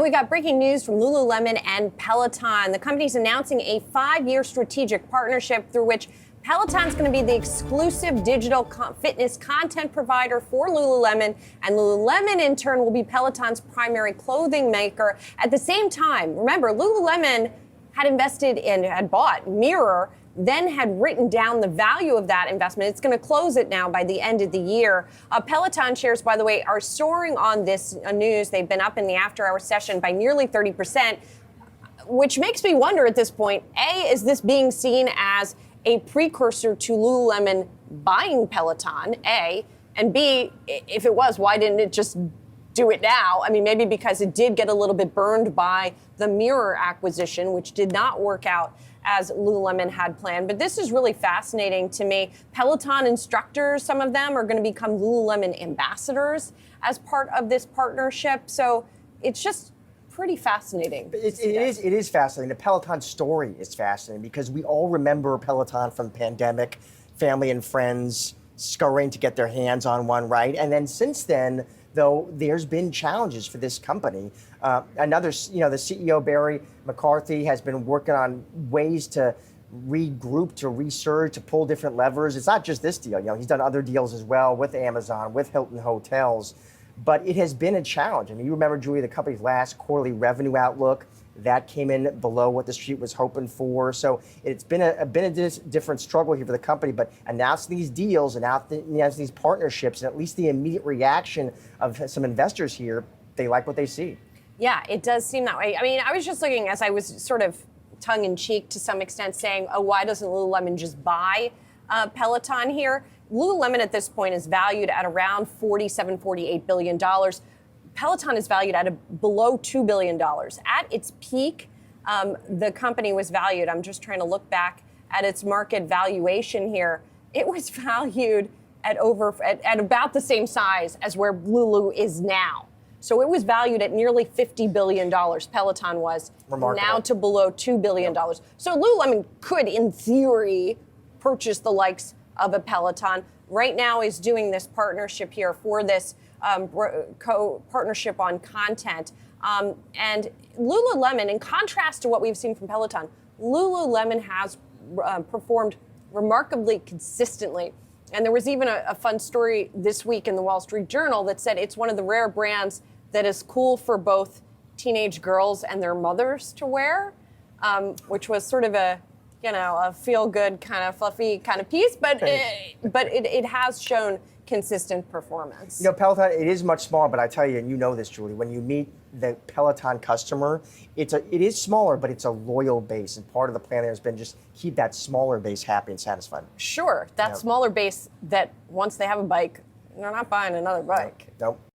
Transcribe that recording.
we got breaking news from Lululemon and Peloton. The company's announcing a 5-year strategic partnership through which Peloton's going to be the exclusive digital fitness content provider for Lululemon, and Lululemon in turn will be Peloton's primary clothing maker. At the same time, remember, Lululemon had bought Mirror, then had written down the value of that investment. It's going to close it now by the end of the year. Peloton shares, by the way, are soaring on this news. They've been up in the after-hour session by nearly 30%, which makes me wonder at this point, A, is this being seen as a precursor to Lululemon buying Peloton, A, and B, if it was, why didn't it just do it now? I mean, maybe because it did get a little bit burned by the Mirror acquisition, which did not work out as Lululemon had planned. But this is really fascinating to me. Peloton instructors, some of them are going to become Lululemon ambassadors as part of this partnership. So it's just pretty fascinating. It is fascinating. The Peloton story is fascinating because we all remember Peloton from the pandemic, family and friends scurrying to get their hands on one, right? And then since then, though, there's been challenges for this company. The CEO, Barry McCarthy, has been working on ways to regroup, to resurge, to pull different levers. It's not just this deal. He's done other deals as well with Amazon, with Hilton Hotels. But it has been a challenge. I mean, you remember, Julie, the company's last quarterly revenue outlook, that came in below what the street was hoping for. So it's been a different struggle here for the company. But announcing these deals, announcing these partnerships, and at least the immediate reaction of some investors here, they like what they see. Yeah, it does seem that way. I mean, I was just looking, as I was sort of tongue-in-cheek to some extent, saying, oh, why doesn't Lululemon just buy Peloton here? Lululemon at this point is valued at around $48 billion. Peloton is valued at below $2 billion. At its peak, the company was valued, I'm just trying to look back at its market valuation here, it was valued at about the same size as where Lulu is now. So it was valued at nearly $50 billion, Peloton was. Remarkable. Now to below $2 billion. Yep. So Lululemon could, in theory, purchase the likes of a Peloton. Right now is doing this partnership here for this partnership on content. And Lululemon, in contrast to what we've seen from Peloton, Lululemon has performed remarkably consistently. And there was even a fun story this week in the Wall Street Journal that said it's one of the rare brands that is cool for both teenage girls and their mothers to wear, which was sort of a feel-good kind of fluffy kind of piece, but it has shown consistent performance. Peloton, it is much smaller, but I tell you, and you know this, Julie, when you meet the Peloton customer, it is smaller, but it's a loyal base, and part of the plan there has been just keep that smaller base happy and satisfied. Sure, that smaller base that once they have a bike, they're not buying another bike. Nope.